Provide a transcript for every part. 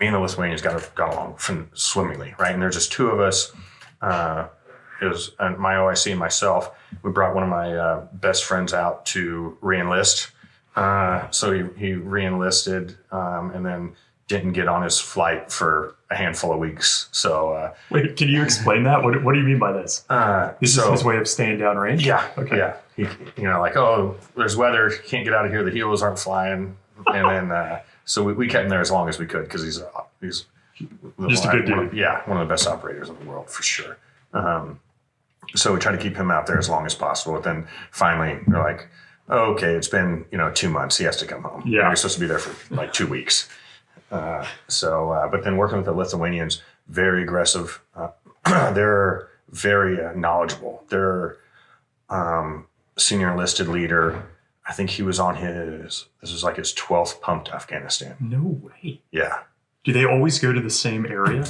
me and the Lithuanians got along swimmingly, right? And there's just two of us. It was my OIC and myself. We brought one of my best friends out to re-enlist. So he re-enlisted and then didn't get on his flight for a handful of weeks. So wait, can you explain that? What do you mean by this? This is his way of staying downrange? Yeah. Okay. Yeah. He, like, oh, there's weather. Can't get out of here. The helos aren't flying. And then so we kept him there as long as we could because he's just a good dude. One of the best operators in the world for sure. So we tried to keep him out there as long as possible. But then finally we're like, oh, okay, it's been 2 months. He has to come home. Yeah, we're supposed to be there for like 2 weeks. But then working with the Lithuanians, very aggressive. They're very knowledgeable. Their senior enlisted leader, I think he was on this was like his 12th pump to Afghanistan. No way. Yeah. Do they always go to the same area?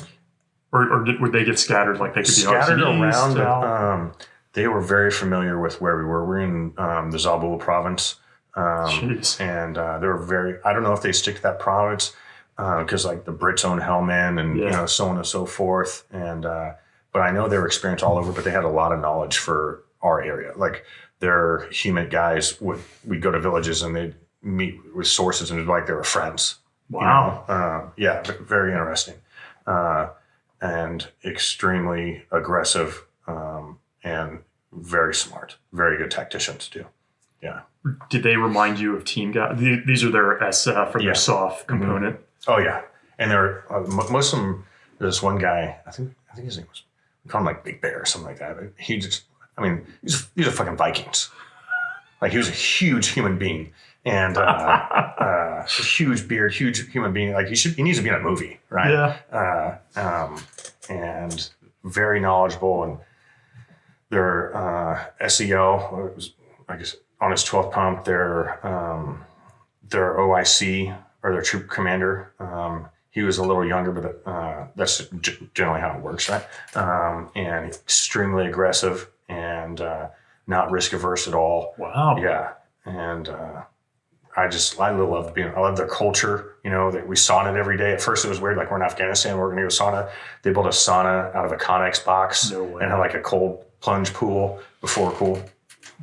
Or would they get scattered? Like they could be scattered around. They were very familiar with where we were. We're in the Zabul province. And they were very, I don't know if they stick to that province because like the Brits own Helmand and so on and so forth. And but I know they were experienced all over, but they had a lot of knowledge for our area. Like their human guys we'd go to villages and they'd meet with sources and it'd be like they were friends. Wow. Very interesting. And extremely aggressive and very smart, very good tacticians too. Yeah. Did they remind you of team guys? These are their SF or their SOF component. Mm-hmm. Oh yeah, and they're most of them. There's one guy. I think his name was. We call him like Big Bear or something like that. These are fucking Vikings. Like he was a huge human being and a huge beard, huge human being. Like he needs to be in a movie, right? Yeah. And very knowledgeable and their SEO was, I guess, on his 12th pump, their OIC or their troop commander, he was a little younger, but that's generally how it works, right? And extremely aggressive and not risk averse at all. Wow. Yeah, and I love their culture. That we sauna every day. At first, it was weird. Like we're in Afghanistan, we're going to go sauna. They built a sauna out of a Connex box and had like a cold plunge pool before cool.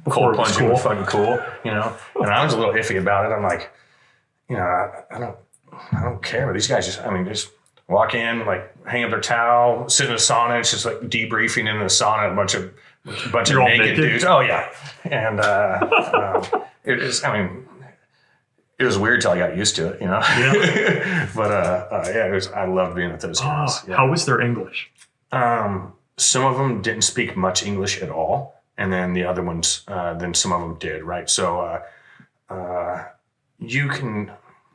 Cold plunging was fucking cool, And I was a little iffy about it. I'm like, I don't care. But these guys just walk in, like hang up their towel, sit in a sauna. It's just like debriefing in the sauna, a bunch of naked dudes. Oh yeah. And it is, it was weird till I got used to it, Yeah. But I loved being with those guys. Yeah. How was their English? Some of them didn't speak much English at all. And then the other ones, then some of them did, right? So you can,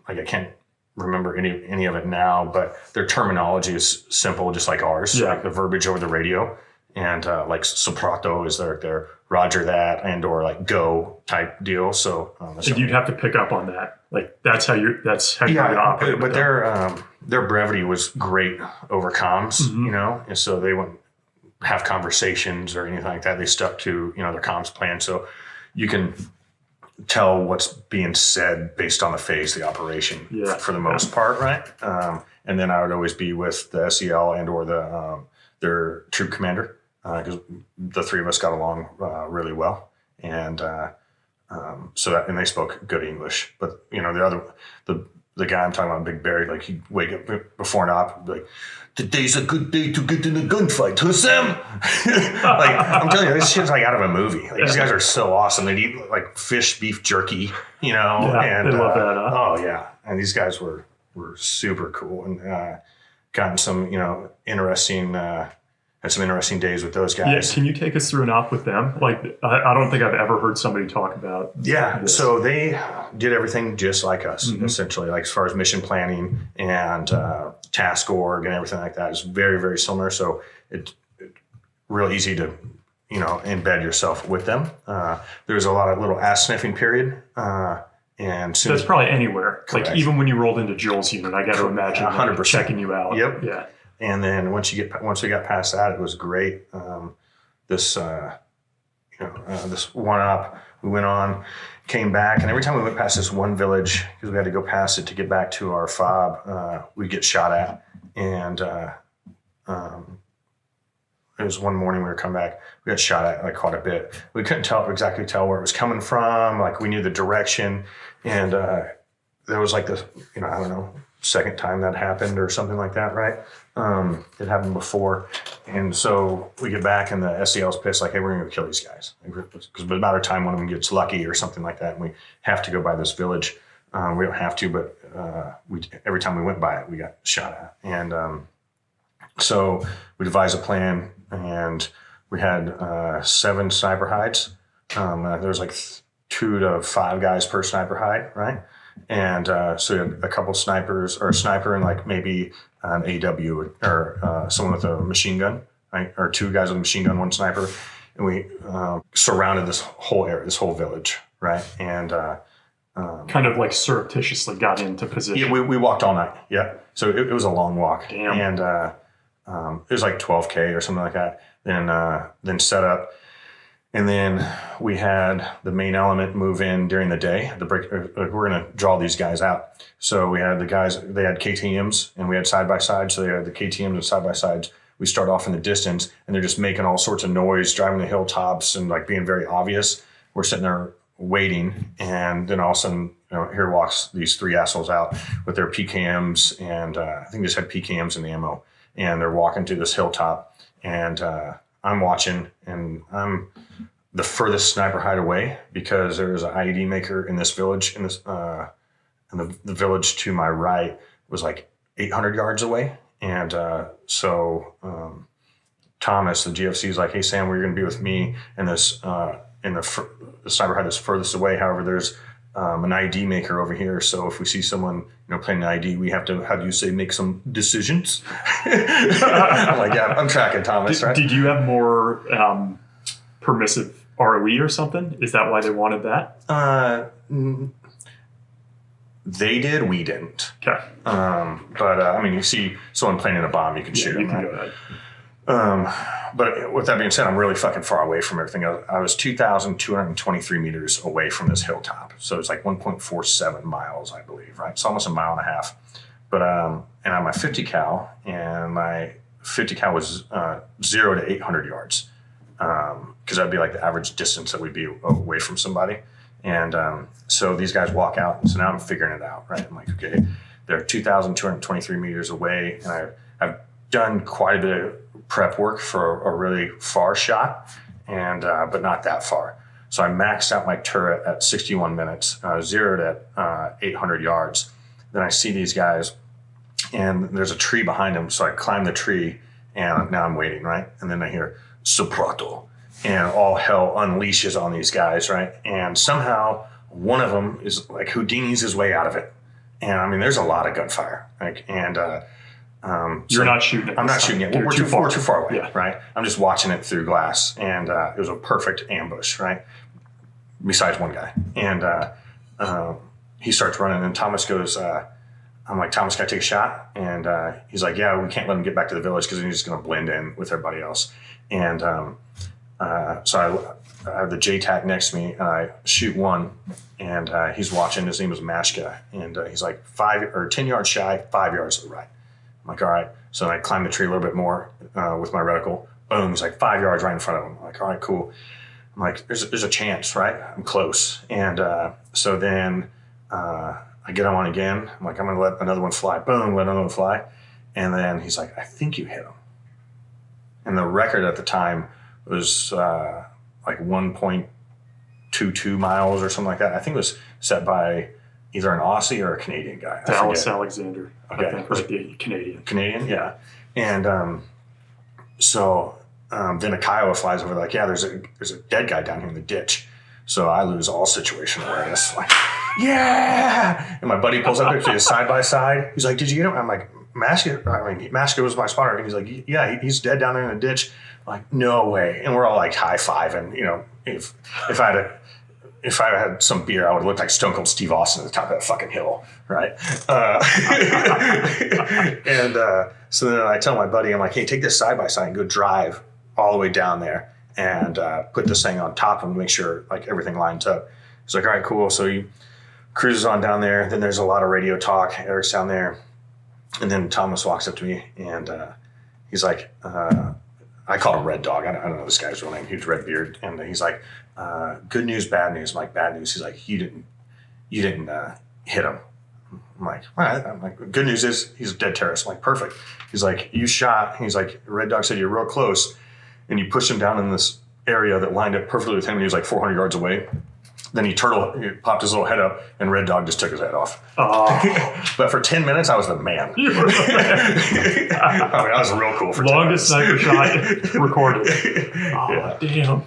I can't remember any of it now, but their terminology is simple, just like ours, like the verbiage over the radio. And like soprato is their roger that and or like go type deal. So you'd have to pick up on that. Like that's how you're going to operate. But their brevity was great over comms, and so they wouldn't have conversations or anything like that. They stuck to, their comms plan. So you can tell what's being said based on the phase of the operation for the most part, right? And then I would always be with the SEL and or their troop commander because the three of us got along really well. And and they spoke good English. But, the guy I'm talking about, Big Barry, like he'd wake up before an op and be like, today's a good day to get in a gunfight, huh, Sam? Like, I'm telling you, this shit's like out of a movie. Like, these guys are so awesome. They'd eat like fish, beef jerky, and they love that. Oh, yeah. And these guys were super cool and gotten some, interesting, had some interesting days with those guys. Yeah, can you take us through an op with them? Like, I don't think I've ever heard somebody talk about this. So they did everything just like us, essentially, like as far as mission planning and task org and everything like that is very, very similar. So it's real easy to, embed yourself with them. There's a lot of little ass sniffing period. And that's probably anywhere. Correct. Like even when you rolled into Joel's unit, I got to imagine 100% checking you out. Yep. Yeah. And then once we got past that, it was great. This one op, we went on, came back, and every time we went past this one village, because we had to go past it to get back to our fob, we'd get shot at. And it was one morning we were coming back, we got shot at like quite a bit. We couldn't exactly tell where it was coming from. Like we knew the direction. And there was like this, I don't know, second time that happened or something like that, right? It happened before. And so we get back and the SEL's pissed, like, hey, we're going to kill these guys. Because it's a matter of time one of them gets lucky or something like that. And we have to go by this village. We don't have to, but every time we went by it, we got shot at. And so we devised a plan, and we had 7 sniper hides. There was like 2 to 5 guys per sniper hide, right? And so we had a couple snipers, or a sniper and like maybe an AW or someone with a machine gun, right? Or 2 guys with a machine gun, 1 sniper. And we surrounded this whole area, this whole village, right? And kind of like surreptitiously got into position. Yeah, we walked all night. Yeah. So it was a long walk. Damn. And it was like 12K or something like that. Then set up. And then we had the main element move in during the day. We're going to draw these guys out. So we had the guys, they had KTMs and we had side-by-sides. So they had the KTMs and side-by-sides. We start off in the distance and they're just making all sorts of noise, driving the hilltops and like being very obvious. We're sitting there waiting. And then all of a sudden, here walks these 3 assholes out with their PKMs. And I think they just had PKMs in the ammo. And they're walking to this hilltop. And I'm watching, and I'm the furthest sniper hide away because there's an IED maker in this village. And the village to my right was like 800 yards away. And so Thomas, the GFC, is like, "Hey Sam, we're going to be with me in this in the sniper hide that's furthest away. However, there's an ID maker over here. So if we see someone, playing an ID, we have to, how do you say, make some decisions." I'm like, yeah, I'm tracking Thomas, right? Did you have more permissive ROE or something? Is that why they wanted that? They did, we didn't. Okay. But you see someone planting a bomb, you can shoot them. You can go ahead. But with that being said, I'm really fucking far away from everything. I was 2,223 meters away from this hilltop. So it's like 1.47 miles, I believe, right? It's almost a mile and a half. But, and I had my 50 cal, and my 50 cal was 0 to 800 yards. Because that'd be like the average distance that we'd be away from somebody. And so these guys walk out. So now I'm figuring it out, right? I'm like, okay, they're 2,223 meters away. And I've done quite a bit of prep work for a really far shot, and but not that far. So I maxed out my turret at 61 minutes, zeroed at 800 yards. Then I see these guys, and there's a tree behind them. So I climb the tree, and now I'm waiting, right? And then I hear "Soprato," and all hell unleashes on these guys, right? And somehow one of them is like Houdini's his way out of it. And there's a lot of gunfire, You're not shooting it. I'm not shooting it. We're too far away, yeah. Right? I'm just watching it through glass, and it was a perfect ambush, right? Besides one guy. And he starts running, and Thomas goes, I'm like, "Thomas, can I take a shot?" And he's like, "Yeah, we can't let him get back to the village because he's just going to blend in with everybody else." And so I have the JTAC next to me, and I shoot one, and he's watching. His name is Mashka, and he's like 10 yards shy, 5 yards to the right. I'm like, all right. So then I climb the tree a little bit more with my reticle. Boom, he's like 5 yards right in front of him. I'm like, all right, cool. I'm like, there's a chance, right? I'm close. And so then I get him on again. I'm like, I'm going to let another one fly. Boom, let another one fly. And then he's like, "I think you hit him." And the record at the time was like 1.22 miles or something like that. I think it was set by either an Aussie or a Canadian guy. Dallas Alexander, okay. I think, right? The Canadian. Canadian, yeah. And so then a Kiowa flies over, like, "Yeah, there's a dead guy down here in the ditch." So I lose all situational awareness. Like, yeah! And my buddy pulls up to his side-by-side. He's like, "Did you get him?" I'm like, Mashka was my spotter. And he's like, "Yeah, he's dead down there in the ditch." I'm like, "No way." And we're all like high-fiving. If I had some beer, I would look like Stone Cold Steve Austin at the top of that fucking hill, right? And so then I tell my buddy, I'm like, "Hey, take this side-by-side and go drive all the way down there and put this thing on top of him to make sure like everything lines up. He's like, all right, cool. So he cruises on down there. Then there's a lot of radio talk. Eric's down there. And then Thomas walks up to me and he's like, I call him Red Dog. I don't know this guy's real name. Huge red beard. And he's like, good news, bad news. I'm like, bad news. He's like, you didn't hit him. I'm like, all right. I'm like, good news is he's a dead terrorist. I'm like, perfect. He's like, you shot. He's like, Red Dog said you're real close. And you pushed him down in this area that lined up perfectly with him. And he was like 400 yards away. Then he popped his little head up, and Red Dog just took his head off. Oh. But for 10 minutes, I was the man. You were the man. I mean, I was real cool for 10 Longest minutes. sniper shot recorded. Oh, Yeah. damn.